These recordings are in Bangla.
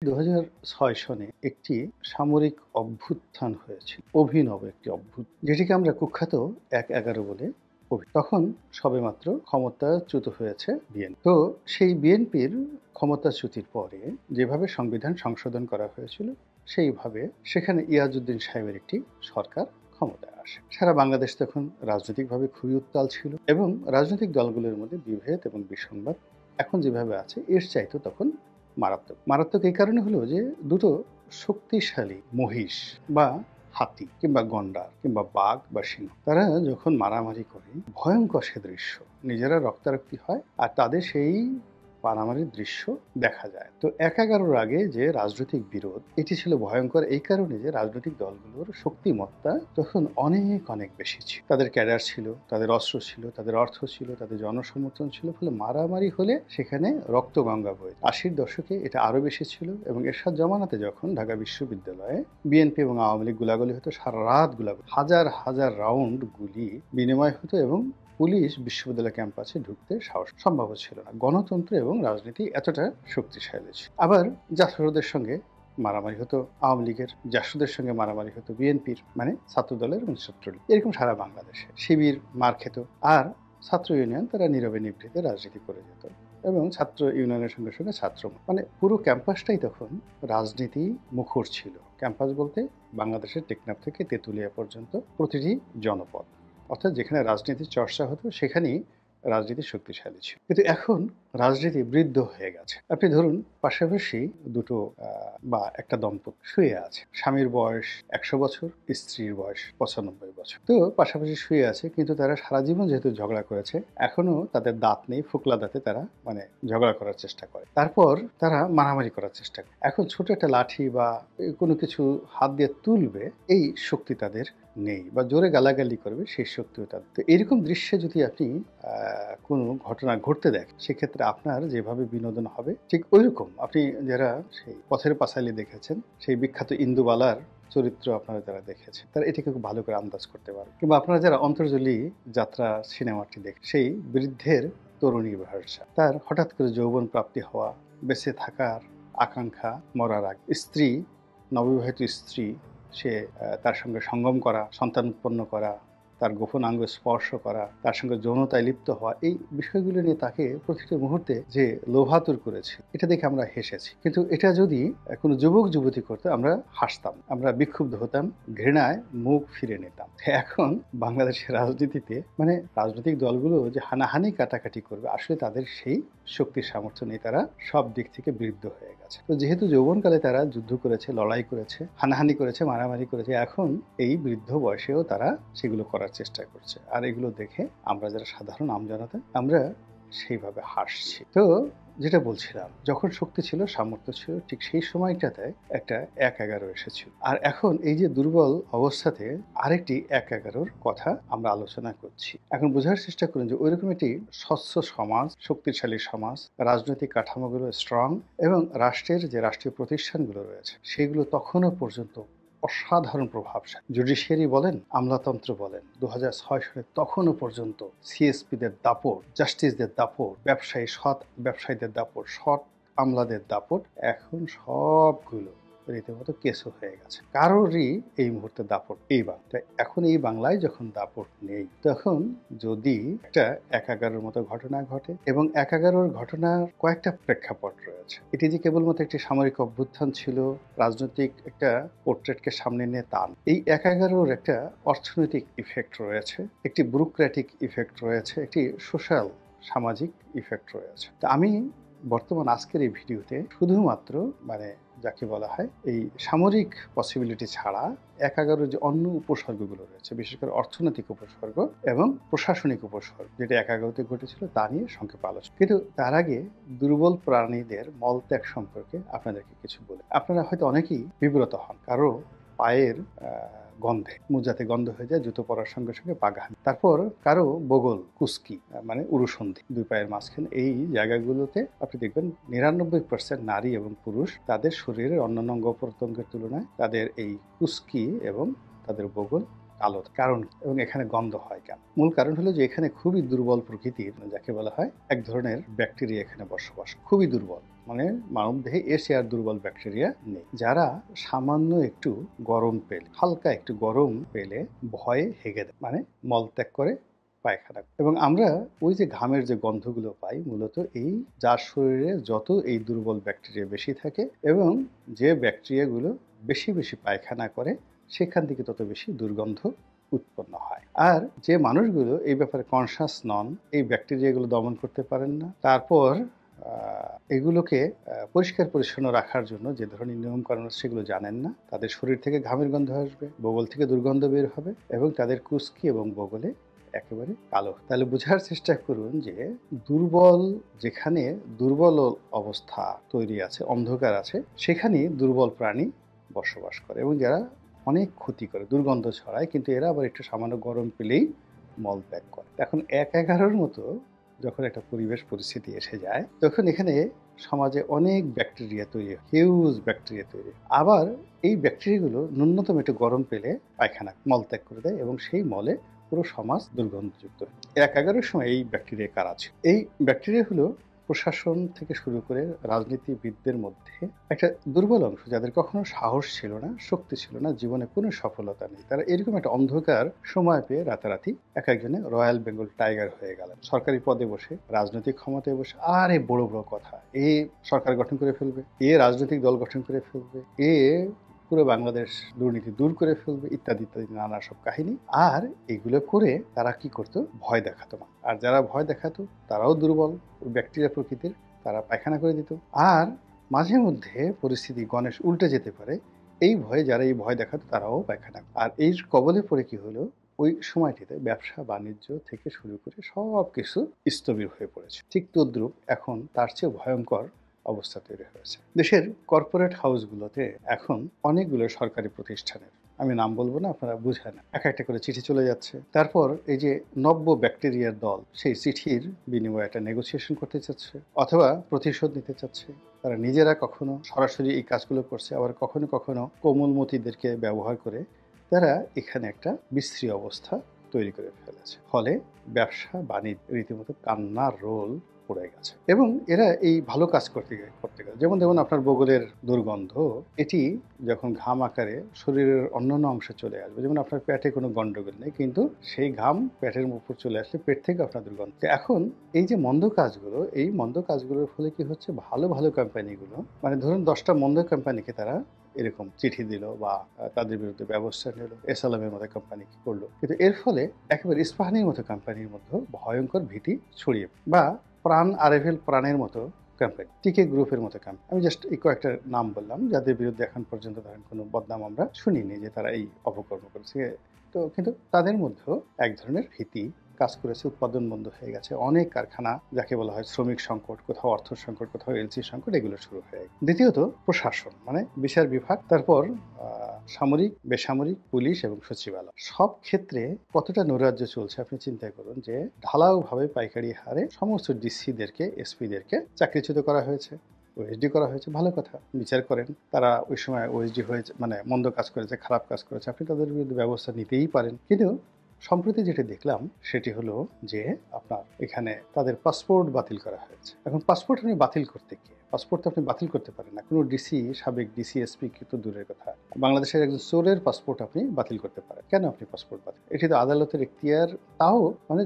২০০৬ সনে একটি সামরিক অভ্যুত্থান হয়েছিল। অভিনব একটি যেটিকে আমরা কুখ্যাত ১/১১ বলে তখন সবেমাত্র ক্ষমতাচ্যুত হয়েছে বিএনপি। তো সেই বিএনপির ক্ষমতাচ্যুতির পরে যেভাবে সংবিধান সংশোধন করা হয়েছিল, সেইভাবে সেখানে ইয়াজউদ্দিন সাহেবের একটি সরকার ক্ষমতায় আসে। সারা বাংলাদেশ তখন রাজনৈতিকভাবে খুবই উত্তাল ছিল এবং রাজনৈতিক দলগুলোর মধ্যে বিভেদ এবং বিসংবাদ এখন যেভাবে আছে এর চাইতে তখন মারাত্মক। মারাত্মক এই কারণে হলো যে দুটো শক্তিশালী মহিষ বা হাতি কিংবা গন্ডার কিংবা বাঘ বা সিংহ তারা যখন মারামারি করে ভয়ঙ্কর সে দৃশ্য, নিজেরা রক্তারক্তি হয় আর তাদের সেই মারামারির দৃশ্য দেখা যায়। তো ১/১১-র আগে যে রাজনৈতিক বিরোধ এটি ছিল ভয়ঙ্কর এই কারণে যে রাজনৈতিক দলগুলোর শক্তিমত্তা তখন অনেক অনেক বেশি ছিল। তাদের ক্যাডার ছিল, তাদের অস্ত্র ছিল, তাদের অর্থ ছিল, তাদের জনসমর্থন ছিল, ফলে মারামারি হলে সেখানে রক্তগঙ্গা বয়ে। ৮০-র দশকে এটা আরো বেশি ছিল এবং এরশাদ জামানাতে যখন ঢাকা বিশ্ববিদ্যালয়ে বিএনপি এবং আওয়ামী লীগ গোলাগুলি হতো, সারা রাত গোলাগুলি, হাজার হাজার রাউন্ড গুলি বিনিময় হতো এবং পুলিশ বিশ্ববিদ্যালয় ক্যাম্পাসে ঢুকতে সম্ভব ছিল না। গণতন্ত্র এবং রাজনীতি এতটা শক্তিশালী ছিল। আবার জাসদের সঙ্গে মারামারি হতো আওয়ামী লীগের, জাসদের সঙ্গে মারামারি হতো বিএনপির, মানে ছাত্রদলের এবং ছাত্রলীগ, এরকম সারা বাংলাদেশে। শিবির মার খেত আর ছাত্র ইউনিয়ন তারা নীরবে নিভৃতে রাজনীতি করে যেত এবং ছাত্র ইউনিয়নের সঙ্গে সঙ্গে ছাত্র, মানে পুরো ক্যাম্পাসটাই তখন রাজনীতি মুখর ছিল। ক্যাম্পাস বলতে বাংলাদেশের টেকনাফ থেকে তেঁতুলিয়া পর্যন্ত প্রতিটি জনপদ, অর্থাৎ যেখানে রাজনীতির চর্চা হতো সেখানেই রাজনীতি শক্তিশালী ছিল। কিন্তু এখন রাজনীতি বৃদ্ধ হয়ে গেছে। আপনি ধরুন পাশাপাশি দুটো বা একটা দম্পতি শুয়ে আছে, স্বামীর বয়স ১০০ বছর, স্ত্রীর বয়স ৯৫ বছর। তো পাশাপাশি শুয়ে আছে, কিন্তু তারা সারা জীবন যেহেতু ঝগড়া করেছে, এখনো তাদের দাঁত নেই, ফোকলা দাঁতে তারা মানে ঝগড়া করার চেষ্টা করে, তারপর তারা মারামারি করার চেষ্টা করে। এখন ছোট একটা লাঠি বা কোনো কিছু হাত দিয়ে তুলবে এই শক্তি তাদের নেই, বা জোরে গালাগালি করবে সেই শক্তিও তাদের। তো এরকম দৃশ্যে যদি আপনি কোনো ঘটনা ঘটতে দেখেন, সেক্ষেত্রে আপনার যেভাবে বিনোদন হবে ঠিক ওইরকম আপনি যারা সেই পথের পাঁচালী দেখেছেন, সেই বিখ্যাত ইন্দুবালার চরিত্র আপনারা যারা দেখেছেন তারা এটাকে খুব ভালো করে আন্দাজ করতে পারবে। কিংবা আপনারা যারা অন্তর্জলি যাত্রা সিনেমাটি দেখেন, সেই বৃদ্ধের তরুণী ভরসা, তার হঠাৎ করে যৌবন প্রাপ্তি হওয়া, বেঁচে থাকার আকাঙ্ক্ষা, মরার আগে স্ত্রী, নববিবাহিত স্ত্রী, সে তার সঙ্গে সঙ্গম করা, সন্তান উৎপন্ন করা, তার গোপন অঙ্গ স্পর্শ করা, তার সঙ্গে যৌনতায় লিপ্ত হওয়া, এই বিষয়গুলো নিয়ে তাকে প্রতিটি মুহূর্তে যে লোভাতুর করেছে, এটা দেখে আমরা হেসেছি। কিন্তু এটা যদি কোনো যুবক যুবতী করতো আমরা হাসতাম, আমরা বিক্ষুব্ধ হতাম, ঘৃণায় মুখ ফিরে নিতাম। এখন বাংলাদেশের রাজনীতিতে মানে রাজনৈতিক দলগুলো যে হানাহানি কাটাকাটি করবে, আসলে তাদের সেই শক্তির সামর্থ্য নেই, তারা সব দিক থেকে বৃদ্ধ হয়ে গেছে। তো যেহেতু যৌবনকালে তারা যুদ্ধ করেছে, লড়াই করেছে, হানাহানি করেছে, মারামারি করেছে, এখন এই বৃদ্ধ বয়সেও তারা সেগুলো করার চেষ্টা করছে। আর এগুলো দেখে আমরা যারা সাধারণ আমজনতা আমরা সেইভাবে হাসছি। তো যেটা বলছিলাম, যখন শক্তি ছিল, সামর্থ্য ছিল, ঠিক সেই সময়টাতে একটা ১/১১ এসেছিল। আর এখন এই যে দুর্বল অবস্থাতে আরেকটি ১/১১-র কথা আমরা আলোচনা করছি। এখন বোঝার চেষ্টা করুন যে ওইরকম একটি স্বচ্ছ সমাজ, শক্তিশালী সমাজ, রাজনৈতিক কাঠামোগুলো স্ট্রং এবং রাষ্ট্রের যে রাষ্ট্রীয় প্রতিষ্ঠানগুলো রয়েছে সেগুলো তখনও পর্যন্ত অসাধারণ প্রভাবশালী। জুডিশিয়ারি বলেন, আমলাতন্ত্র বলেন, ২০০৬ সালে তখনও পর্যন্ত সিএসপিদের দাপট, জাস্টিসদের দাপট, সৎ ব্যবসায়ীদের দাপট, সৎ আমলাদের দাপট, এখন সবগুলো রীতিমতো কেসও হয়ে গেছে। কারোরই এই মুহূর্তে দাপট এই বাংলায়। এখন এই বাংলায় যখন দাপট নেই, তখন যদি একটা ১/১১-র মতো ঘটনা ঘটে, এবং ১/১১-র ঘটনার কয়েকটা প্রেক্ষাপট রয়েছে। এটি যে কেবলমাত্র একটি সামরিক অভ্যুত্থান ছিল, রাজনৈতিক একটা পোর্ট্রেটকে সামনে নিয়ে টান, এই ১/১১-র একটা অর্থনৈতিক ইফেক্ট রয়েছে, একটি ব্যুরোক্র্যাটিক ইফেক্ট রয়েছে, একটি সোশ্যাল সামাজিক ইফেক্ট রয়েছে। তা আমি বর্তমান আজকের এই ভিডিওতে শুধুমাত্র মানে যাকে বলা হয় এই সামরিক পসিবিলিটি ছাড়া ১/১১-র যে অন্য উপসর্গগুলো রয়েছে, বিশেষ করে অর্থনৈতিক উপসর্গ এবং প্রশাসনিক উপসর্গ, যেটা ১/১১-তে ঘটেছিল তা নিয়ে সংক্ষেপে আলোচনা। কিন্তু তার আগে দুর্বল প্রাণীদের মলত্যাগ সম্পর্কে আপনাদেরকে কিছু বলে। আপনারা হয়তো অনেকেই বিব্রত হন, কারো পায়ের গন্ধে, মোজাতে গন্ধ হয়ে যায় জুতো পরার সঙ্গে সঙ্গে পাগাহানি, তারপর কারো বগল, কুস্কি মানে উরুসন্ধি, দুই পায়ের মাঝখানে, এই জায়গাগুলোতে আপনি দেখবেন ৯৯% নারী এবং পুরুষ তাদের শরীরের অন্যান্য অঙ্গ প্রত্যঙ্গের তুলনায় তাদের এই কুস্কি এবং তাদের বগল কালো কারণ, এবং এখানে গন্ধ হয় কেন? মূল কারণ হলো যে এখানে খুবই দুর্বল প্রকৃতির, যাকে বলা হয় এক ধরনের ব্যাকটেরিয়া এখানে বসবাস, খুবই দুর্বল। মানে মানবদেহে এসে আর দুর্বল ব্যাকটেরিয়া নেই, যারা সামান্য একটু গরম পেলে, হালকা একটু গরম পেলে ভয়ে হেগে দেয়, মানে মলত্যাগ করে পায়খানা। এবং আমরা ওই যে ঘামের যে গন্ধগুলো পাই, মূলত এই যার শরীরে যত এই দুর্বল ব্যাকটেরিয়া বেশি থাকে এবং যে ব্যাকটেরিয়াগুলো বেশি বেশি পায়খানা করে, সেখান থেকে তত বেশি দুর্গন্ধ উৎপন্ন হয়। আর যে মানুষগুলো এই ব্যাপারে কনসাস নন, এই ব্যাকটেরিয়াগুলো দমন করতে পারেন না, তারপর এগুলোকে পরিষ্কার পরিচ্ছন্ন রাখার জন্য যে ধরনের নিয়মকানুন সেগুলো জানেন না, তাদের শরীর থেকে ঘামের গন্ধ আসবে, বগল থেকে দুর্গন্ধ বের হবে এবং তাদের কুস্কি এবং বগলে একেবারে কালো। তাহলে বোঝার চেষ্টা করুন যে দুর্বল, যেখানে দুর্বল অবস্থা তৈরি আছে, অন্ধকার আছে, সেখানে দুর্বল প্রাণী বসবাস করে এবং যারা অনেক ক্ষতি করে, দুর্গন্ধ ছড়ায়, কিন্তু এরা আবার একটু সামান্য গরম পেলেই মল ত্যাগ করে। এখন ১-১১ মতো যখন একটা পরিবেশ পরিস্থিতি এসে যায়, তখন এখানে সমাজে অনেক ব্যাকটেরিয়া তৈরি হয়, হিউজ ব্যাকটেরিয়া তৈরি হয়। আবার এই ব্যাকটেরিয়াগুলো ন্যূনতম একটু গরম পেলে পায়খানা মলত্যাগ করে দেয় এবং সেই মলে পুরো সমাজ দুর্গন্ধযুক্ত। ১-১১ সময় এই ব্যাকটেরিয়া কারা আছে? এই ব্যাকটেরিয়া হলো প্রশাসন থেকে শুরু করে রাজনীতিবিদদের মধ্যে একটা দুর্বল অংশ, যাদের কখনো সাহস ছিল না, শক্তি ছিল না, জীবনে কোনো সফলতা নেই। তারা এরকম একটা অন্ধকার সময় পেয়ে রাতারাতি এক একজনে রয়্যাল বেঙ্গল টাইগার হয়ে গেল, সরকারি পদে বসে, রাজনৈতিক ক্ষমতায় বসে। আর এই বড় বড় কথা, এ সরকার গঠন করে ফেলবে, এ রাজনৈতিক দল গঠন করে ফেলবে, এ পুরো বাংলাদেশ দুর্নীতি দূর করে ফেলবে, ইত্যাদি ইত্যাদি নানা সব কাহিনী। আর এগুলো করে তারা কি করতো? ভয় দেখাতো না। আর যারা ভয় দেখাতো তারাও দুর্বল ব্যাকটেরিয়া প্রকৃতির, তারা পায়খানা করে দিত। আর মাঝে মধ্যে পরিস্থিতি গণেশ উল্টে যেতে পারে, এই ভয়ে যারা এই ভয় দেখাতো তারাও পায়খানা। আর এই কবলে পড়ে কি হলো, ওই সময়টিতে ব্যবসা বাণিজ্য থেকে শুরু করে সব কিছু স্থবির হয়ে পড়েছে। ঠিক তদ্রুপ এখন তার চেয়ে ভয়ঙ্কর অবস্থা তৈরি হয়েছে দেশের কর্পোরেট হাউসগুলোতে। এখন অনেকগুলো সরকারি প্রতিষ্ঠানের, আমি নাম বলবো না, আপনারা বুঝেন, এক একটা করে চিঠি চলে যাচ্ছে। তারপর এই যে নব্য ব্যাকটেরিয়ার দল, সেই চিঠির বিনিময়ে একটা নেগোসিয়েশন করতে চাচ্ছে অথবা প্রতিশোধ নিতে চাচ্ছে। তারা নিজেরা কখনো সরাসরি এই কাজগুলো করছে, আবার কখনো কখনো কোমলমতিদেরকে ব্যবহার করে তারা এখানে একটা বিশ্রী অবস্থা তৈরি করে ফেলেছে। ফলে ব্যবসা বাণিজ্য রীতিমতো কান্নার রোল পড়ে গেছে। এবং এরা এই ভালো কাজ করতে গেলে, যেমন আপনার বগলের দুর্গন্ধ, এটি যখন ঘাম আকারে শরীরের অন্যান্য অংশে চলে আসবে, যেমন আপনার পেটে কোনো গন্ডগোল নেই, কিন্তু সেই ঘাম পেটের উপর চলে আসলে পেট থেকে আপনার দুর্গন্ধ। এখন এই যে মন্দ কাজগুলো, এই মন্দ কাজগুলোর ফলে কি হচ্ছে, ভালো ভালো কোম্পানিগুলো, মানে ধরুন 10টা মন্দ কোম্পানিকে তারা এরকম চিঠি দিল বা তাদের বিরুদ্ধে ব্যবস্থা নিল, এসএলএমের মতো কোম্পানি কি করলো, কিন্তু এর ফলে একেবারে ইস্পাহানির মতো কোম্পানির মধ্যে ভয়ঙ্কর ভীতি ছড়িয়ে, বা প্রাণ আরএফএল প্রাণের মতো কোম্পানি, টিকে গ্রুপের মতো কোম্পানি, আমি জাস্ট এই কয়েকটা নাম বললাম, যাদের বিরুদ্ধে এখন পর্যন্ত ধরেন কোনো বদনাম আমরা শুনিনি যে তারা এই অপকর্ম করেছে। তো কিন্তু তাদের মধ্যেও এক ধরনের ভীতি কাজ করেছে, উৎপাদন বন্ধ হয়ে গেছে, অনেক কারখানা, যাকে বলা হয় শ্রমিক সংকট, কোথাও অর্থ সংকট, কোথাও এলসি সংকট, এগুলো শুরু হয়ে গেছে। দ্বিতীয়ত প্রশাসন, মানে বিচার বিভাগ, তারপর সামরিক, বেসামরিক, পুলিশ এবং সচিবালয়, সব ক্ষেত্রে কতটা নৈরাজ্য চলছে আপনি চিন্তা করুন। যে ঢালাওভাবে পাইকারি হারে সমস্ত ডিসিদেরকে, এসপিদেরকে চাকরিচ্যুত করা হয়েছে, ওএসডি করা হয়েছে। ভালো কথা, বিচার করেন। তারা ওই সময় ওএসডি হয়েছে, মানে মন্দ কাজ করেছে, খারাপ কাজ করেছে, আপনি তাদের বিরুদ্ধে ব্যবস্থা নিতেই পারেন। কিন্তু সম্প্রতি যেটা দেখলাম সেটি হলো যে আপনার এখানে তাদের পাসপোর্ট বাতিল করা হয়েছে। এখন পাসপোর্ট আপনি বাতিল করতে গিয়ে, পাসপোর্ট তো আপনি বাতিল করতে পারেন না, কোনো ডিসি, সাবেক ডিসি, এসপি কিন্তু দূরের কথা, বাংলাদেশের একজন চোরের পাসপোর্ট আপনি বাতিল করতে পারেন। কেন আপনি পাসপোর্ট বাতিল? এটি তো আদালতের এখতিয়ার। তাও মানে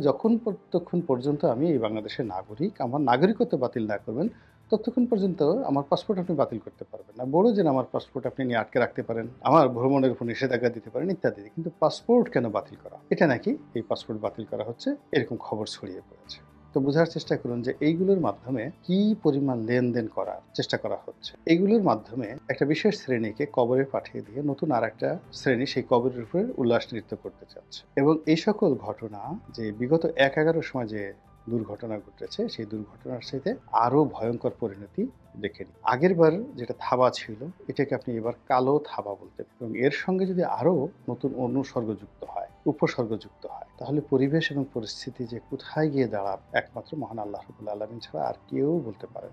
ততক্ষণ পর্যন্ত আমি এই বাংলাদেশের নাগরিক, আমার নাগরিকত্ব বাতিল না করবেন, ততক্ষণ পর্যন্ত আমার পাসপোর্ট আপনি বাতিল করতে পারবেন না। বড় যে আমার পাসপোর্ট আপনি নিয়ে আটকে রাখতে পারেন, আমার ভ্রমণের উপর নিষেধাজ্ঞা দিতে পারেন, ইত্যাদি। কিন্তু পাসপোর্ট কেন বাতিল করা? এটা নাকি এই পাসপোর্ট বাতিল করা হচ্ছে, এরকম খবর ছড়িয়ে পড়েছে। তো বোঝার চেষ্টা করুন যে এইগুলোর মাধ্যমে কি পরিমাণ লেনদেন করার চেষ্টা করা হচ্ছে। এইগুলোর মাধ্যমে একটা বিশেষ শ্রেণীকে কবরে পাঠিয়ে দিয়ে নতুন আর একটা শ্রেণী সেই কবরের উপরে উল্লাস নৃত্য করতে চাচ্ছে। এবং এই সকল ঘটনা যে বিগত ১-১১ সময় যে দুর্ঘটনা ঘটেছে, সেই দুর্ঘটনার সাথে আরো ভয়ঙ্কর পরিণতি দেখেনি। আগের বার যেটা থাবা ছিল, এটাকে আপনি এবার কালো থাবা বলতে পারেন। এবং এর সঙ্গে যদি আরো নতুন অনুসর্গযুক্ত হয়, উপসর্গযুক্ত হয়, তাহলে পরিবেশ এবং পরিস্থিতি যে কোথায় গিয়ে দাঁড়াবে, একমাত্র মহান আল্লাহ রাব্বুল আলামিন ছাড়া আর কেউ বলতে পারে না।